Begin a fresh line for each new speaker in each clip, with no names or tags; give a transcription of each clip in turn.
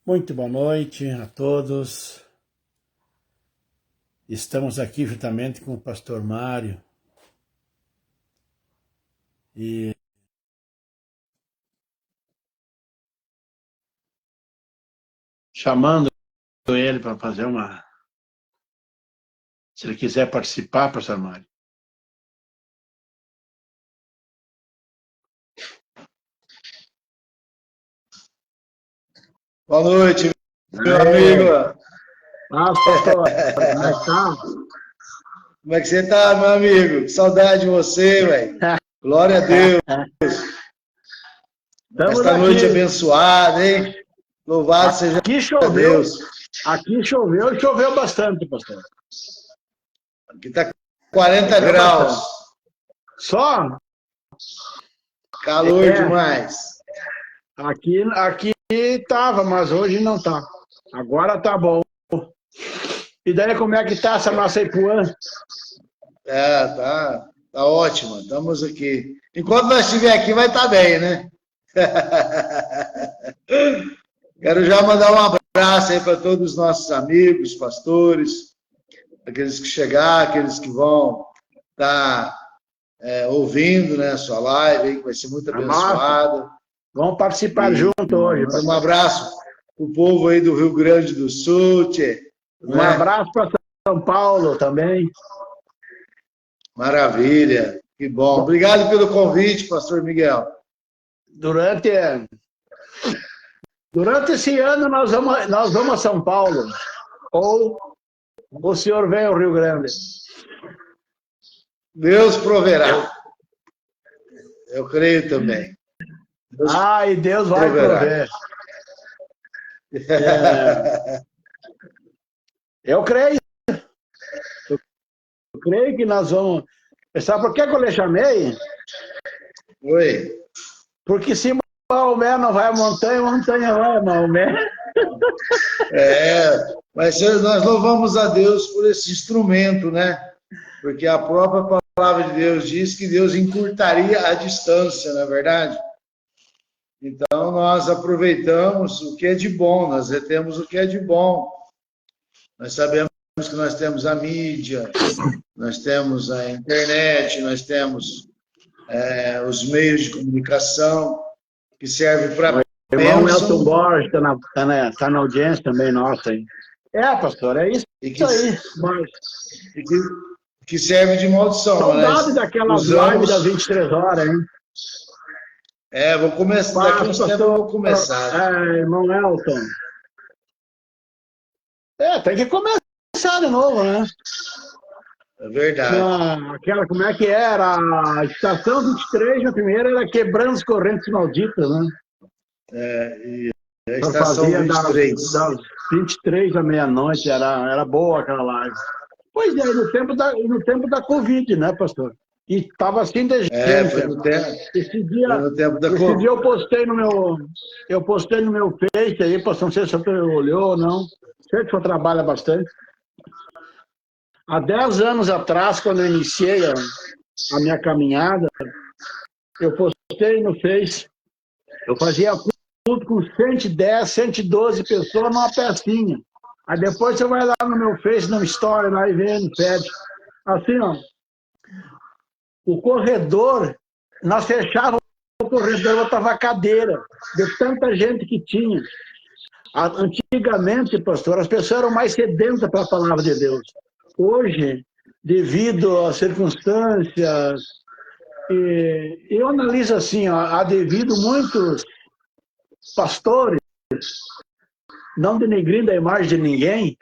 Muito boa noite a todos. Estamos aqui juntamente com o pastor Mário e chamando ele para fazer uma... Se ele quiser participar, pastor Mário.
Boa noite, meu amigo.
Pastor, como é que tá?
Como é que você tá, meu amigo? Que saudade de você, velho. Glória a Deus. Esta noite abençoada, hein? Louvado seja Deus.
Aqui choveu e choveu bastante, pastor.
Aqui tá 40 graus.
Bastante. Só?
Calor demais.
Aqui tava, mas hoje não tá. Agora tá bom. E daí como é que tá essa nossa Ipuã?
Tá ótima. Estamos aqui. Enquanto nós estivermos aqui, vai estar bem, né? Quero já mandar um abraço aí para todos os nossos amigos, pastores, aqueles que chegar, aqueles que vão estar ouvindo, né, a sua live, aí, que vai ser muito abençoada.
Vamos participar junto hoje.
Um abraço para o povo aí do Rio Grande do Sul, tchê,
Um abraço para São Paulo também.
Maravilha, que bom. Obrigado pelo convite, pastor Miguel.
Durante esse ano nós vamos a São Paulo. Ou o senhor vem ao Rio Grande?
Deus proverá. Eu creio também.
E Deus vai prover. Eu creio. Eu creio que nós vamos... Sabe por que eu lhe chamei?
Oi.
Porque se Maomé não vai à montanha, a montanha vai a Maomé.
Mas nós louvamos a Deus por esse instrumento, né? Porque a própria palavra de Deus diz que Deus encurtaria a distância, não é verdade? Então, nós aproveitamos o que é de bom, nós retemos o que é de bom. Nós sabemos que nós temos a mídia, nós temos a internet, nós temos os meios de comunicação que servem para...
O irmão Elton Borges está na audiência também, nossa. Hein? Pastor, é isso aí. Mas...
que serve de maldição.
Saudade daquelas lives das 23 horas, hein?
Vou começar, daqui a uns tempos eu vou começar.
Irmão Elton. Tem que começar de novo, né?
É verdade.
Aquela, como é que era? A estação 23, a primeira era quebrando as correntes malditas, né?
E a estação 23.
Das 23 à meia-noite, era boa aquela live. Pois é, no tempo da Covid, né, pastor? E estava assim de gente.
Foi no tempo.
Esse dia
Covid.
eu postei no meu Face aí, pastor, não sei se o senhor olhou ou não. Sei que o senhor trabalha bastante. Há 10 anos atrás, quando eu iniciei a minha caminhada, eu postei no Face, eu fazia culto com 110, 112 pessoas numa pecinha. Aí depois você vai lá no meu Face, no Story, lá e vê no pede. Assim, ó. O corredor, nós fechávamos o corredor, botava a cadeira, de tanta gente que tinha. Antigamente, pastor, as pessoas eram mais sedentas para a palavra de Deus. Hoje, devido às circunstâncias, eu analiso assim, ó, devido muitos pastores, não denegrindo a imagem de ninguém,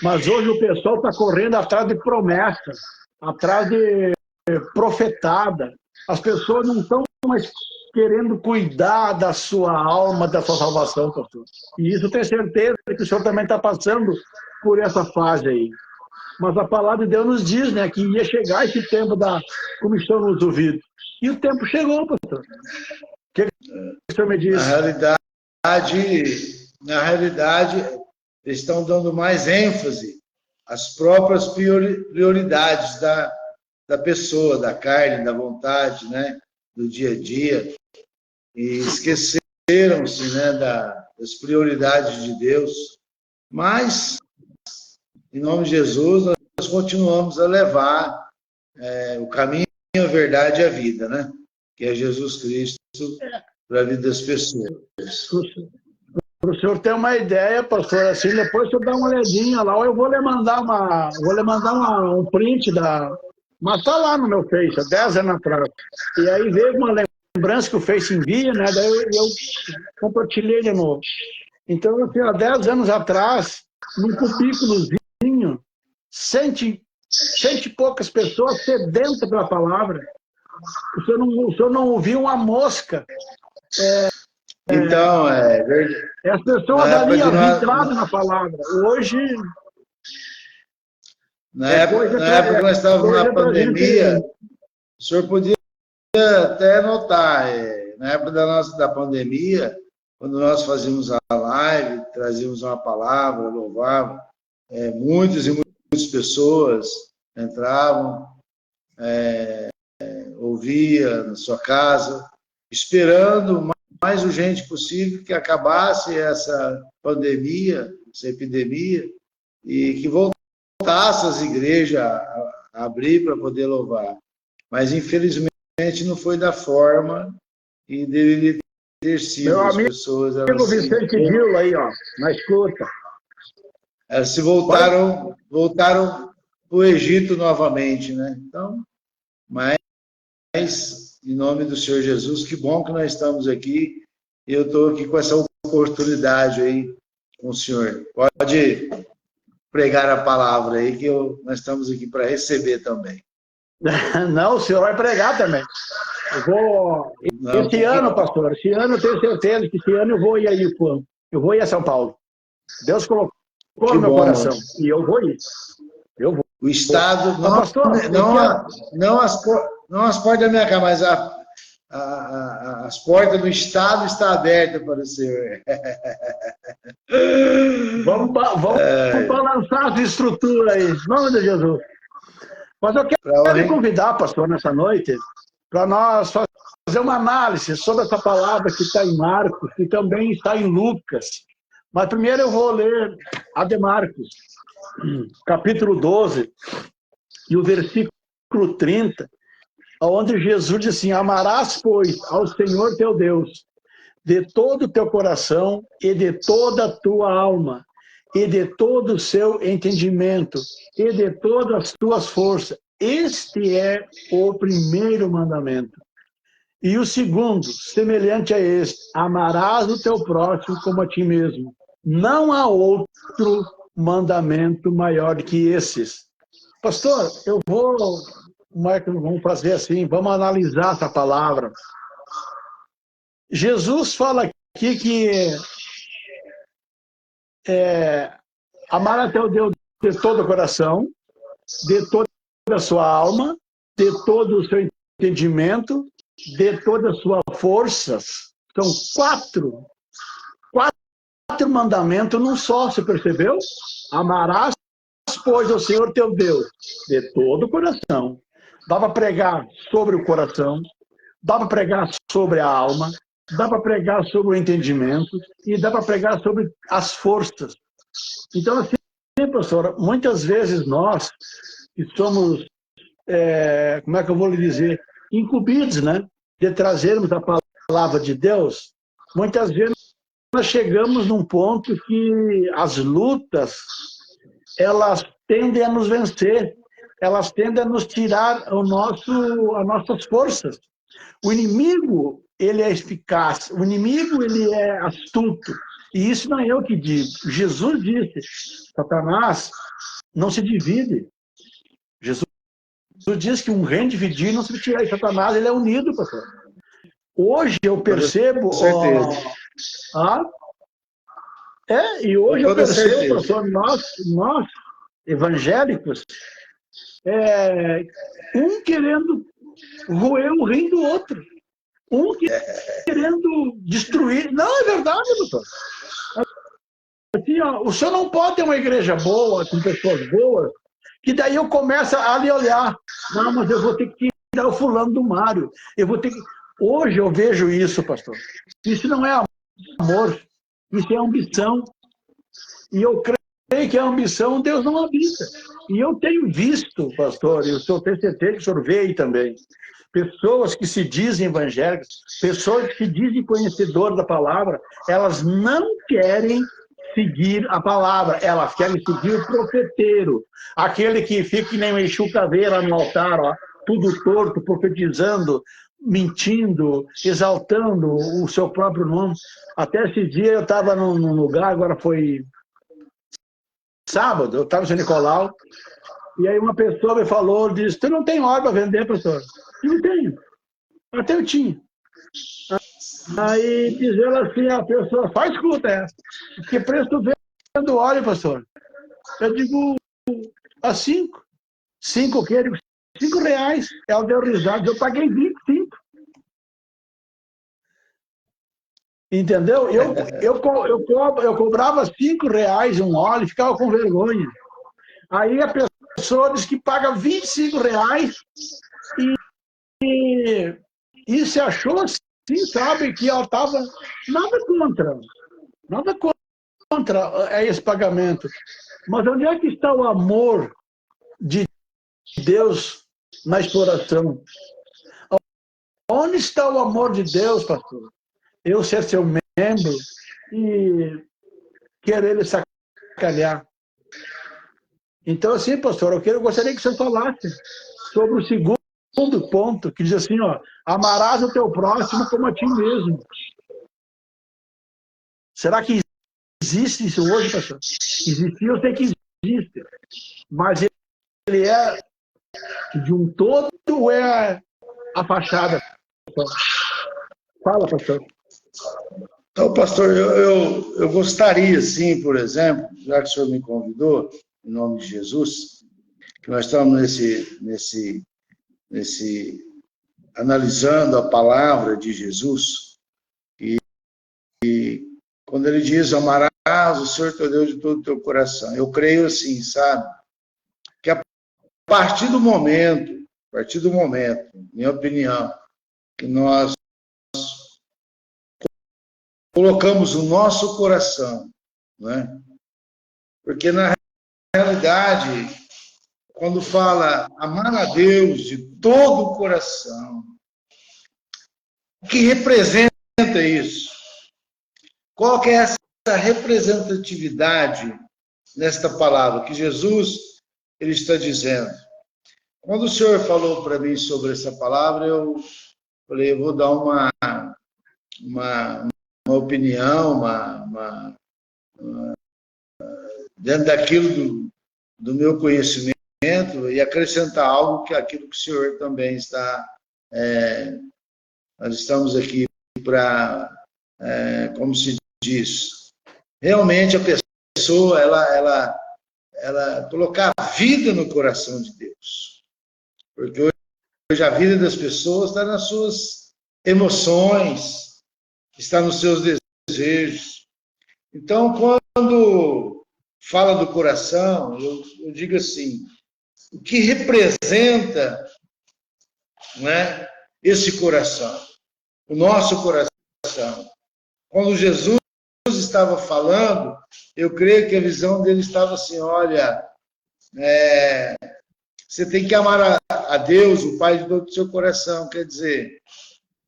mas hoje o pessoal está correndo atrás de promessas, atrás de profetada. As pessoas não estão mais querendo cuidar da sua alma, da sua salvação, pastor. E isso eu tenho certeza que o senhor também está passando por essa fase aí. Mas a palavra de Deus nos diz, né, que ia chegar esse tempo da comissão nos ouvidos. E o tempo chegou, pastor. O que o senhor me diz?
Na realidade, eles estão dando mais ênfase às próprias prioridades da pessoa, da carne, da vontade, né, do dia a dia. E esqueceram-se, né, da das prioridades de Deus, mas, em nome de Jesus, nós continuamos a levar o caminho, a verdade e a vida, né? Que é Jesus Cristo para a vida das pessoas.
Para o senhor ter uma ideia, pastor, assim, depois o senhor dá uma olhadinha lá, ou eu vou lhe mandar um print mas está lá no meu Face, há 10 anos atrás. E aí veio uma lembrança que o Face envia, né? Daí eu compartilhei de novo. Então, assim, há 10 anos atrás, num cubículozinho, cento e poucas pessoas sedentas pela palavra. O senhor não ouviu uma mosca.
Então, é verdade.
As pessoas ali vidradas na palavra. Hoje...
Na época que nós estávamos na pandemia, o senhor podia até notar, na época da pandemia, quando nós fazíamos a live, trazíamos uma palavra, louvávamos, muitas e muitas pessoas entravam, ouvia na sua casa, esperando o mais urgente possível que acabasse essa pandemia, essa epidemia, e que voltasse as igrejas a abrir para poder louvar. Mas, infelizmente, não foi da forma e deveria ter sido.
Meu
as
amigo,
pessoas,
Vicente Gil aí, ó, na escuta.
Elas se voltaram para o Egito novamente, né? Então, mas, em nome do Senhor Jesus, que bom que nós estamos aqui. Eu estou aqui com essa oportunidade aí com o senhor. Pode pregar a palavra aí, que nós estamos aqui para receber também.
Não, o senhor vai pregar também. Esse ano, pastor, esse ano eu tenho certeza que esse ano eu vou ir aí, eu vou ir a São Paulo. Deus colocou no meu coração. E eu vou ir. Eu vou.
O Estado, não,
pastor,
não as portas da minha casa, mas as portas do Estado estão abertas para o senhor.
Vamos balançar as estruturas aí, em nome de Jesus. Mas eu quero lhe convidar, pastor, nessa noite, para nós fazer uma análise sobre essa palavra que está em Marcos, que também está em Lucas. Mas primeiro eu vou ler a de Marcos, capítulo 12, e o versículo 30, onde Jesus diz assim: amarás, pois, ao Senhor teu Deus, de todo o teu coração e de toda a tua alma, e de todo o seu entendimento, e de todas as tuas forças. Este é o primeiro mandamento. E o segundo, semelhante a este: amarás o teu próximo como a ti mesmo. Não há outro mandamento maior que esses. Pastor, vamos fazer assim, vamos analisar essa palavra. Jesus fala aqui que amar a teu Deus de todo o coração, de toda a sua alma, de todo o seu entendimento, de todas as suas forças. São quatro mandamentos num só, você percebeu? Amarás, pois, ao Senhor teu Deus de todo o coração. Dá para pregar sobre o coração, dá para pregar sobre a alma, dá para pregar sobre o entendimento e dá para pregar sobre as forças. Então, assim, professora, muitas vezes nós que somos, como é que eu vou lhe dizer, incumbidos, né, de trazermos a palavra de Deus, muitas vezes nós chegamos num ponto que as lutas, elas tendem a nos vencer, elas tendem a nos tirar as nossas forças. O inimigo, ele é eficaz, o inimigo, ele é astuto, e isso não é eu que digo. Jesus disse: Satanás não se divide. Jesus diz que um reino dividido não se tira, e Satanás, ele é unido, pastor. Hoje eu percebo... e hoje eu percebo, pastor, nós evangélicos, um querendo roer o reino do outro, um querendo destruir. Não, é verdade, doutor. Assim, o senhor não pode ter uma igreja boa, com pessoas boas, que daí eu começo a lhe olhar. Não, mas eu vou ter que tirar o fulano do Mário. Eu vou ter que... Hoje eu vejo isso, pastor. Isso não é amor. Isso é ambição. E eu creio que a ambição Deus não habita. E eu tenho visto, pastor, e o senhor tem certeza que o senhor vê aí também, pessoas que se dizem evangélicas, pessoas que se dizem conhecedoras da palavra, elas não querem seguir a palavra, elas querem seguir o profeteiro, aquele que fica que nem um Exu Caveira no altar, ó, tudo torto, profetizando, mentindo, exaltando o seu próprio nome. Até esse dia eu estava num lugar, agora foi sábado, eu estava em São Nicolau, e aí uma pessoa me falou, disse, tu não tem hora para vender, pastor? Não tenho. Até eu tinha. Aí diz ela assim, a pessoa, só escuta essa. Que preço tu vendo óleo, pastor? Eu digo, a 5. 5 o quê? Eu digo, R$5. Ela deu risada, eu paguei 25. Entendeu? Eu cobrava R$5 um óleo, ficava com vergonha. Aí a pessoa diz que paga R$25 e se achou assim, sabe, que ela estava nada contra esse pagamento. Mas onde é que está o amor de Deus na exploração? Onde está o amor de Deus, pastor? Eu ser seu membro e querer ele sacanear. Então, assim, pastor, eu gostaria que você falasse sobre o segundo ponto, que diz assim, ó, amarás o teu próximo como a ti mesmo. Será que existe isso hoje, pastor? Existia, eu sei que existe, mas ele é de um todo ou é a fachada? Pastor? Fala, pastor.
Então, pastor, eu gostaria, sim, por exemplo, já que o senhor me convidou, em nome de Jesus, que nós estamos nesse analisando a palavra de Jesus, e quando ele diz, amarás o Senhor teu Deus de todo o teu coração, eu creio assim, sabe, que a partir do momento, minha opinião, que nós colocamos o nosso coração, né? Porque na realidade, quando fala amar a Deus de todo o coração, o que representa isso? Qual que é essa representatividade nesta palavra que Jesus ele está dizendo? Quando o senhor falou para mim sobre essa palavra, eu falei, eu vou dar uma opinião, dentro daquilo do meu conhecimento e acrescentar algo que aquilo que o senhor também está. Nós estamos aqui para, como se diz, realmente a pessoa ela colocar a vida no coração de Deus, porque hoje a vida das pessoas está nas suas emoções, está nos seus desejos. Então, quando fala do coração, eu digo assim, o que representa, né, esse coração, o nosso coração. Quando Jesus estava falando, eu creio que a visão dele estava assim, olha, você tem que amar a Deus, o Pai de todo o seu coração, quer dizer,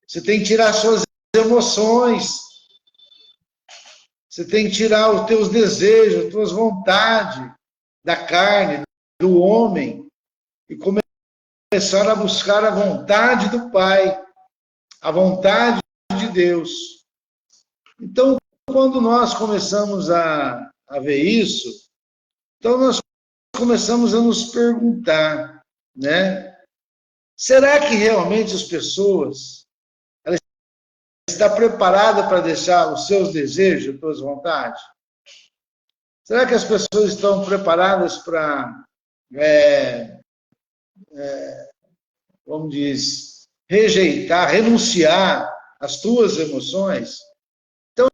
você tem que tirar suas emoções, você tem que tirar os teus desejos, as tuas vontades da carne, do homem, e começar a buscar a vontade do Pai, a vontade de Deus. Então, quando nós começamos a ver isso, então nós começamos a nos perguntar, né? Será que realmente as pessoas estão preparadas para deixar os seus desejos, as suas vontades? Será que as pessoas estão preparadas para, como diz, rejeitar, renunciar às tuas emoções? Então,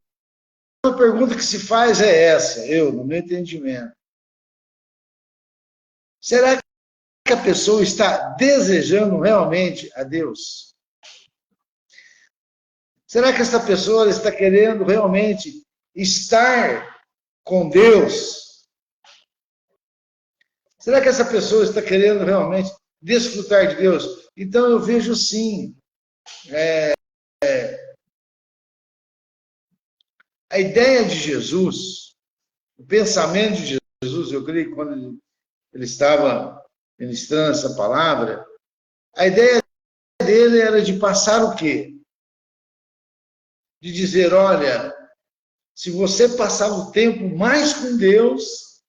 a pergunta que se faz é essa, no meu entendimento. Será que a pessoa está desejando realmente a Deus? Será que essa pessoa está querendo realmente estar com Deus, será que essa pessoa está querendo realmente desfrutar de Deus? Então eu vejo sim, a ideia de Jesus, o pensamento de Jesus, eu creio que quando ele estava ministrando essa palavra, a ideia dele era de passar o quê? De dizer, olha, se você passar o tempo mais com Deus,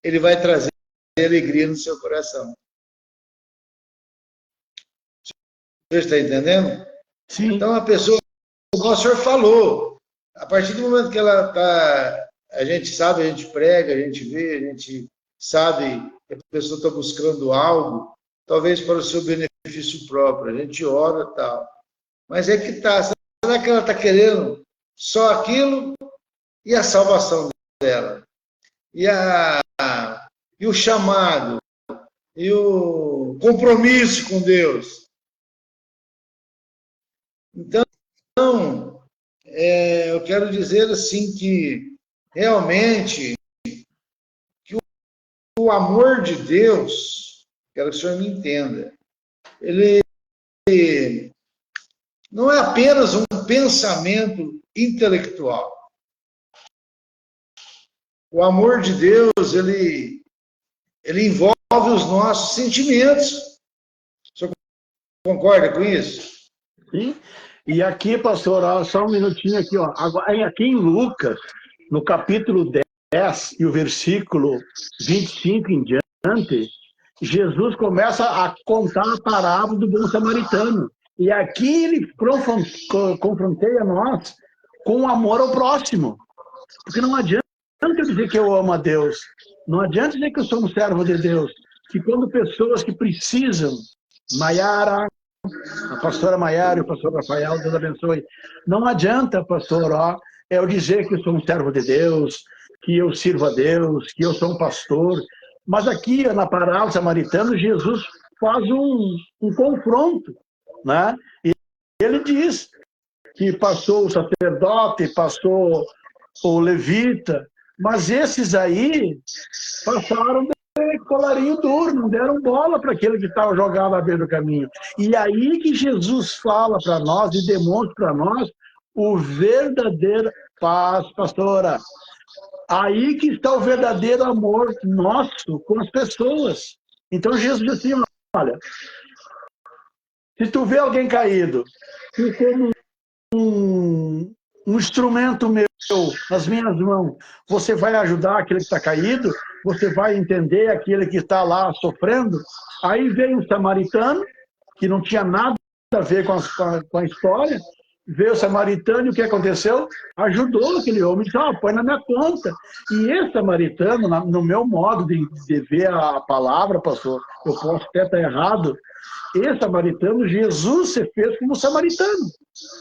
ele vai trazer alegria no seu coração. Você está entendendo?
Sim.
Então, a pessoa, como o senhor falou, a partir do momento que ela está, a gente sabe, a gente prega, a gente vê, a gente sabe que a pessoa está buscando algo, talvez para o seu benefício próprio, a gente ora e tal. Mas é que está, será que ela está querendo só aquilo e a salvação dela? E o chamado, e o compromisso com Deus? Então, eu quero dizer assim que realmente que o amor de Deus, quero que o senhor me entenda, ele não é apenas um pensamento intelectual. O amor de Deus, ele envolve os nossos sentimentos. O senhor concorda com isso?
Sim. E aqui, pastor, ó, só um minutinho aqui, ó. Aqui em Lucas, no capítulo 10 e o versículo 25 em diante, Jesus começa a contar a parábola do bom samaritano. E aqui ele confronteia nós com o amor ao próximo. Porque não adianta eu dizer que eu amo a Deus. Não adianta dizer que eu sou um servo de Deus. Que quando pessoas que precisam, Maiara, a pastora Maiara e o pastor Rafael, Deus abençoe. Não adianta, pastor, eu dizer que eu sou um servo de Deus, que eu sirvo a Deus, que eu sou um pastor. Mas aqui, na parábola samaritana, Jesus faz um confronto, né? E ele diz que passou o sacerdote, passou o levita, mas esses aí passaram de colarinho duro, não deram bola para aquele que estava jogado à beira do caminho. E aí que Jesus fala para nós e demonstra para nós o verdadeiro paz, pastora. Aí que está o verdadeiro amor nosso com as pessoas. Então Jesus diz assim, olha, se tu vê alguém caído, tu como um instrumento meu nas minhas mãos, você vai ajudar aquele que está caído, você vai entender aquele que está lá sofrendo. Aí veio um samaritano, que não tinha nada a ver com a história, veio o samaritano e o que aconteceu? Ajudou aquele homem, disse, põe na minha conta. E esse samaritano, no meu modo de ver a palavra, pastor, eu posso até estar errado, esse samaritano, Jesus se fez como samaritano,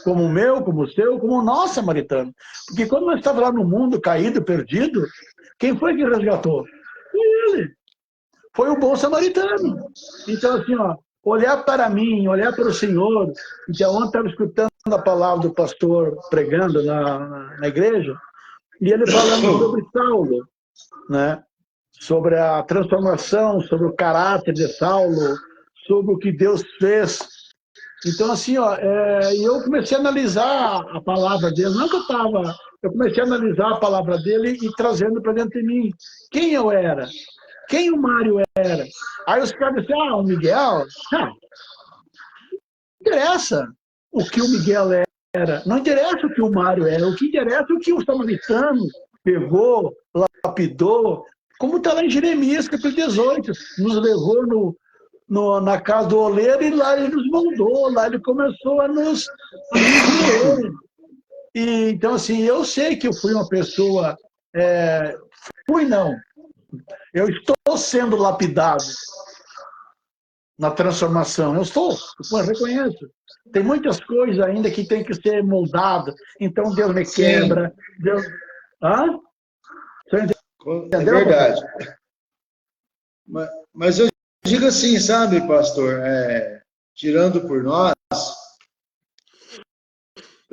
como o meu, como o seu, como o nosso samaritano. Porque quando nós estávamos lá no mundo, caído, perdido, quem foi que resgatou? Foi ele. Foi o bom samaritano. Então, assim, olhar para mim, olhar para o Senhor. Então, ontem estava escutando a palavra do pastor pregando na igreja, e ele falando sobre Saulo, né? Sobre a transformação, sobre o caráter de Saulo, sobre o que Deus fez. Então, assim, eu comecei a analisar a palavra dele, não que eu comecei a analisar a palavra dele e trazendo para dentro de mim. Quem eu era? Quem o Mário era? Aí os caras disseram, o Miguel? Não interessa o que o Miguel era, não interessa o que o Mário era, o que interessa é o que o samaritano pegou, lapidou, como está lá em Jeremias, capítulo 18, nos levou na casa do oleiro e lá ele nos moldou, lá ele começou a nos ver. E, então, assim, eu sei que eu fui uma pessoa, eu estou sendo lapidado na transformação, eu reconheço. Tem muitas coisas ainda que tem que ser moldadas, então Deus me quebra, Deus... Hã? Você entendeu?
É verdade. Mas eu digo assim, sabe, pastor, tirando por nós,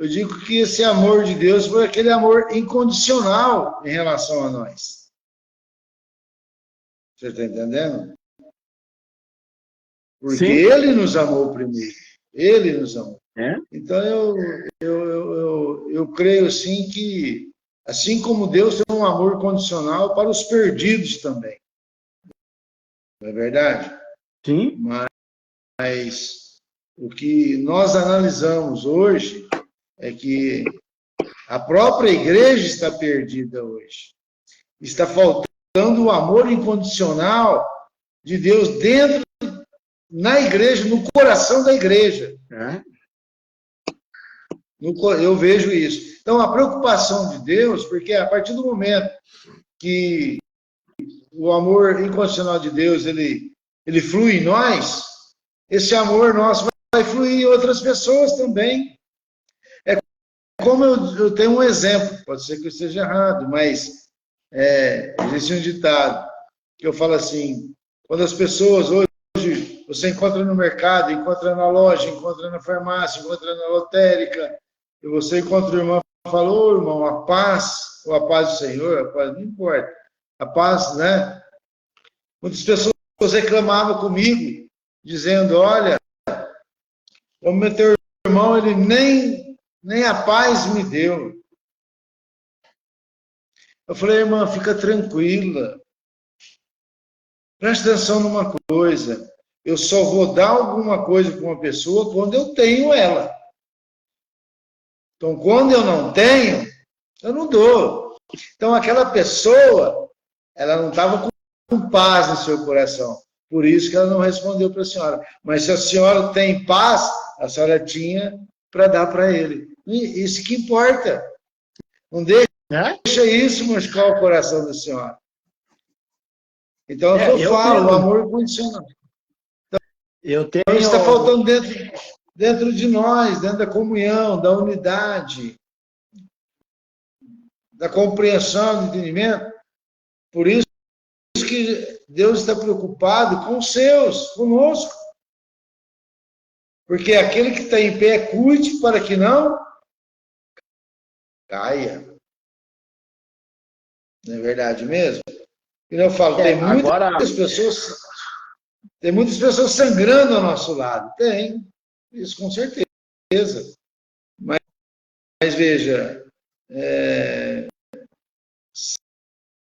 Eu digo que esse amor de Deus foi aquele amor incondicional em relação a nós. Você está entendendo? Porque
Sim.
Ele nos amou primeiro. Ele nos amou.
É?
Então, eu creio, sim, que assim como Deus tem um amor condicional para os perdidos também. Não é verdade?
Sim.
Mas o que nós analisamos hoje é que a própria igreja está perdida hoje. Está faltando o amor incondicional de Deus dentro, na igreja, no coração da igreja.
É?
Eu vejo isso. Então, a preocupação de Deus, porque a partir do momento que o amor incondicional de Deus, ele flui em nós, esse amor nosso vai fluir em outras pessoas também. É como eu tenho um exemplo, pode ser que eu esteja errado, mas existe um ditado que eu falo assim, quando as pessoas hoje, você encontra no mercado, encontra na loja, encontra na farmácia, encontra na lotérica, e você encontra o irmão e fala, ô irmão, a paz, ou a paz do Senhor, a paz, não importa, a paz, né? Muitas pessoas reclamavam comigo, dizendo, olha, o meu teu irmão, ele nem a paz me deu. Eu falei, irmã, fica tranquila, preste atenção numa coisa, eu só vou dar alguma coisa para uma pessoa quando eu tenho ela. Então, quando eu não tenho, eu não dou. Então, aquela pessoa, ela não estava com paz no seu coração. Por isso que ela não respondeu para a senhora. Mas se a senhora tem paz, a senhora tinha para dar para ele. Isso que importa. Não deixa isso machucar o coração da senhora. Então, é o que eu falo, o amor incondicional. Então, isso está faltando dentro de nós, dentro da comunhão, da unidade, da compreensão, do entendimento. Por isso que Deus está preocupado com os seus, conosco. Porque aquele que está em pé, cuide para que não caia. Não é verdade mesmo? E eu falo, tem muitas pessoas sangrando ao nosso lado. Tem, isso com certeza. Mas veja,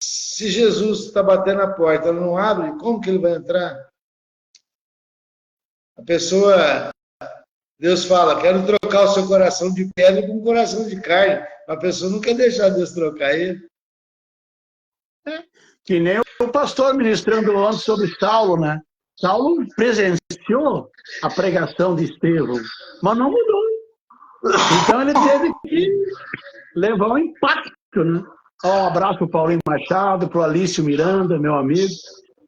se Jesus está batendo na porta, ela não abre, como que ele vai entrar? A pessoa, Deus fala, quero trocar o seu coração de pedra com um coração de carne. A pessoa não quer deixar Deus trocar ele.
Que nem o pastor ministrando ontem sobre Saulo, né? Saulo presenciou a pregação de Estevão, mas não mudou. Então ele teve que levar um impacto, né? Um abraço para o Paulinho Machado, para o Alício Miranda, meu amigo.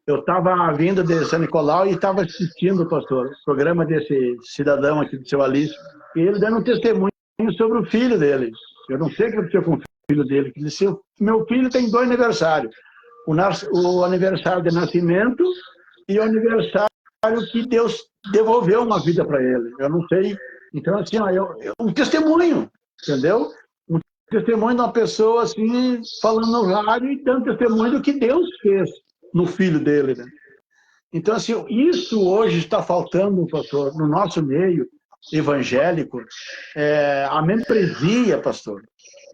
Eu estava vindo de São Nicolau e estava assistindo, pastor, o programa desse cidadão aqui do seu Alício, e ele dando um testemunho sobre o filho dele. Eu não sei o que aconteceu com o filho dele, que disse, meu filho tem 2 aniversários. O aniversário de nascimento e o aniversário que Deus devolveu uma vida para ele. Eu não sei. Então, assim, um testemunho, entendeu? Um testemunho de uma pessoa, assim, falando no rádio e dando testemunho do que Deus fez no filho dele, né? Então, assim, isso hoje está faltando, pastor, no nosso meio evangélico, a membresia, pastor.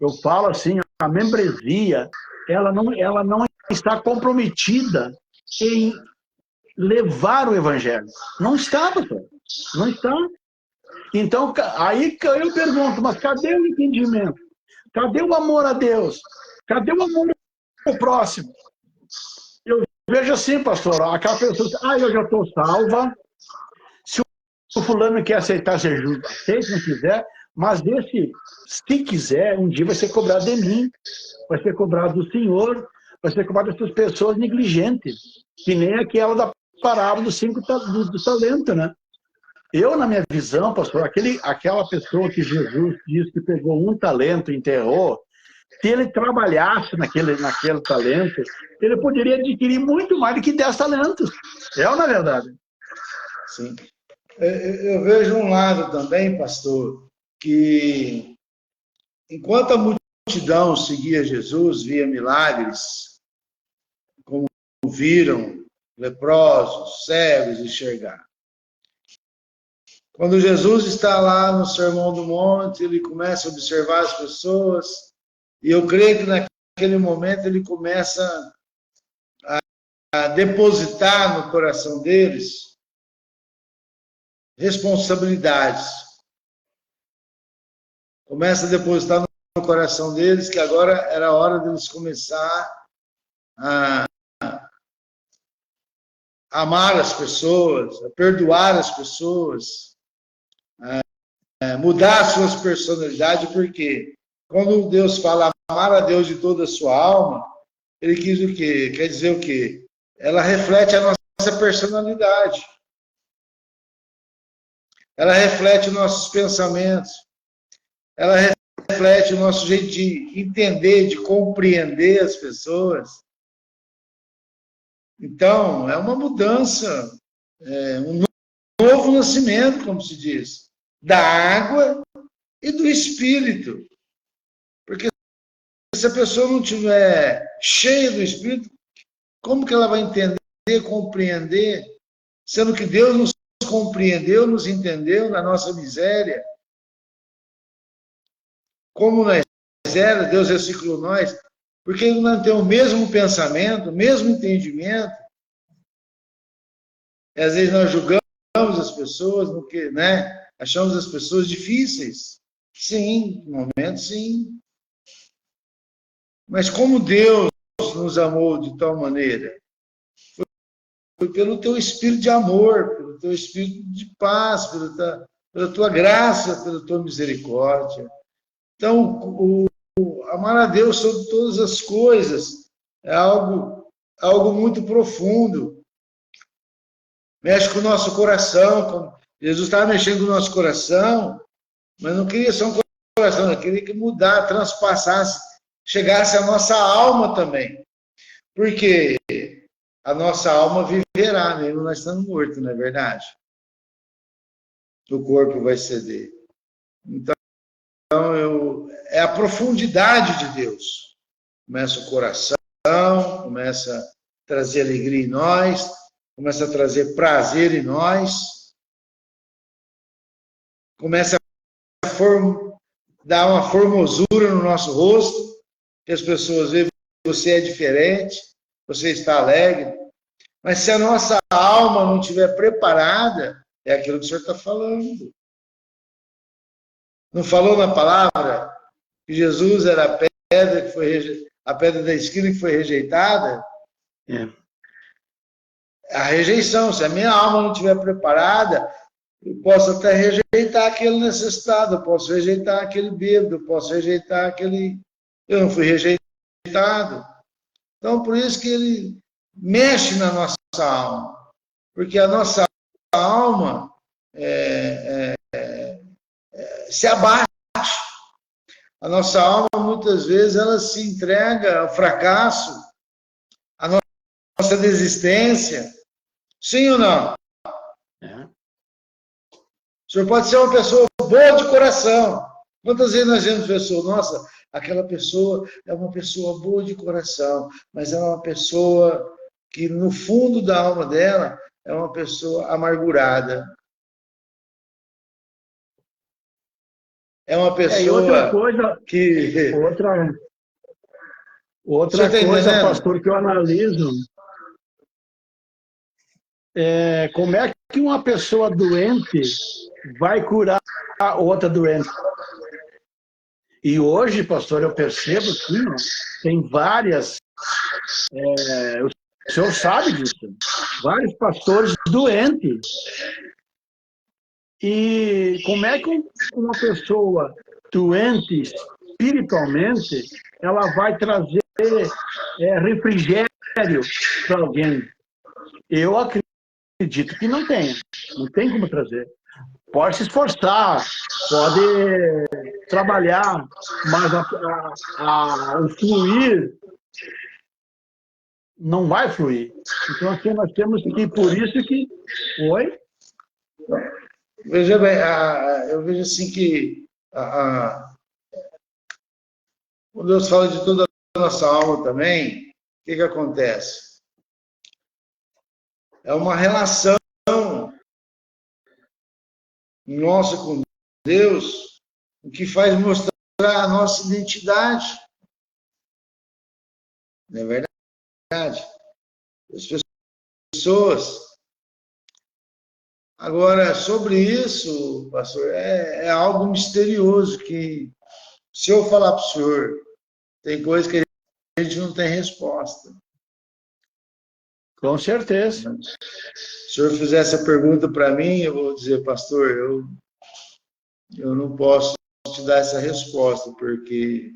Eu falo assim, a membresia, ela não está comprometida em levar o evangelho. Não está, pastor. Não está. Então, aí eu pergunto, mas cadê o entendimento? Cadê o amor a Deus? Cadê o amor ao próximo? Eu vejo assim, pastor, aquela pessoa, eu já estou salva, se o fulano quer aceitar, seja aceita, se não quiser, mas se quiser, um dia vai ser cobrado de mim, vai ser cobrado do Senhor, vai ser cobrado dessas pessoas negligentes, que nem aquela da parábola dos 5 do talento, né? Eu, na minha visão, pastor, aquela pessoa que Jesus disse que pegou 1 talento e enterrou, se ele trabalhasse naquele talento, ele poderia adquirir muito mais do que 10 talentos. É ou não é verdade?
Sim. Eu vejo um lado também, pastor, que enquanto a multidão seguia Jesus, via milagres, como viram leprosos, cegos enxergar. Quando Jesus está lá no Sermão do Monte, ele começa a observar as pessoas, e eu creio que naquele momento ele começa a depositar no coração deles responsabilidades. Começa a depositar no coração deles que agora era a hora deles começar a amar as pessoas, a perdoar as pessoas, a mudar suas personalidades, porque quando Deus fala amar a Deus de toda a sua alma, ele quis o quê? Quer dizer o quê? Ela reflete a nossa personalidade. Ela reflete os nossos pensamentos. Ela reflete o nosso jeito de entender, de compreender as pessoas. Então, é uma mudança, um novo nascimento, como se diz, da água e do Espírito. Porque se a pessoa não estiver cheia do Espírito, como que ela vai entender, compreender, sendo que Deus nos compreendeu, nos entendeu na nossa miséria? Como na miséria, Deus reciclou nós, porque Ele não tem o mesmo pensamento, o mesmo entendimento. E às vezes nós julgamos as pessoas, porque, né, achamos as pessoas difíceis. Sim, no momento, sim. Mas como Deus nos amou de tal maneira? Foi pelo teu espírito de amor, pelo teu espírito de paz, pela tua graça, pela tua misericórdia. Então, amar a Deus sobre todas as coisas é algo muito profundo. Mexe com o nosso coração. Jesus estava mexendo com o nosso coração, mas não queria só um coração, ele queria que mudasse, transpassasse, chegasse à nossa alma também. Porque a nossa alma viverá, mesmo nós estamos mortos, não é verdade? O corpo vai ceder. Então, é a profundidade de Deus. Começa o coração, começa a trazer alegria em nós, começa a trazer prazer em nós, começa a dar uma formosura no nosso rosto, que as pessoas veem que você é diferente, você está alegre. Mas se a nossa alma não estiver preparada, é aquilo que o Senhor está falando. Não falou na palavra que Jesus era a pedra, a pedra da esquina que foi rejeitada?
É.
A rejeição, se a minha alma não estiver preparada, eu posso até rejeitar aquele necessitado, eu posso rejeitar aquele bêbado, eu posso rejeitar aquele... Eu não fui rejeitado. Então, por isso que ele mexe na nossa alma. Porque a nossa alma se abate. A nossa alma, muitas vezes, ela se entrega ao fracasso, à nossa desistência. Sim ou não?
É.
O senhor pode ser uma pessoa boa de coração. Quantas vezes nós vemos pessoas, nossa, aquela pessoa é uma pessoa boa de coração, mas é uma pessoa que no fundo da alma dela é uma pessoa amargurada. É uma pessoa
outra coisa,
que...
Outra coisa, pastor, que eu analiso é como é que uma pessoa doente vai curar a outra doente. E hoje, pastor, eu percebo que tem várias, o senhor sabe disso, vários pastores doentes. E como é que uma pessoa doente espiritualmente, ela vai trazer refrigério para alguém? Eu acredito que não tem como trazer. Pode se esforçar, pode trabalhar, mas o fluir não vai fluir. Então, assim, nós temos que, por isso que... Oi?
Veja bem, eu vejo assim que Quando Deus fala de toda a nossa alma também, o que acontece? É uma relação nossa com Deus, o que faz mostrar a nossa identidade. Não é verdade? As pessoas. Agora, sobre isso, pastor, é algo misterioso que, se eu falar para o senhor, tem coisa que a gente não tem resposta.
Com certeza.
Se o senhor fizer essa pergunta para mim, eu vou dizer, pastor, eu não posso te dar essa resposta, porque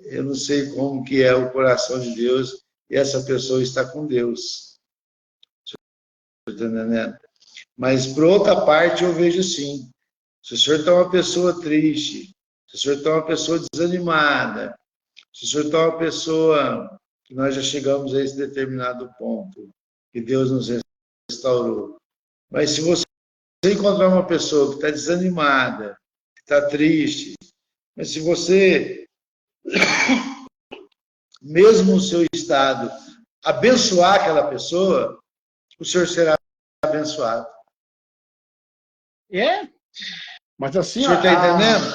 eu não sei como que é o coração de Deus e essa pessoa está com Deus. Está entendendo? Mas, por outra parte, eu vejo assim, se o senhor está uma pessoa triste, se o senhor está uma pessoa desanimada, se o senhor está uma pessoa que nós já chegamos a esse determinado ponto, que Deus nos restaurou. Mas se você encontrar uma pessoa que está desanimada, que está triste, mas se você, mesmo no seu estado, abençoar aquela pessoa, o senhor será abençoado.
É? Mas assim,
o senhor está entendendo?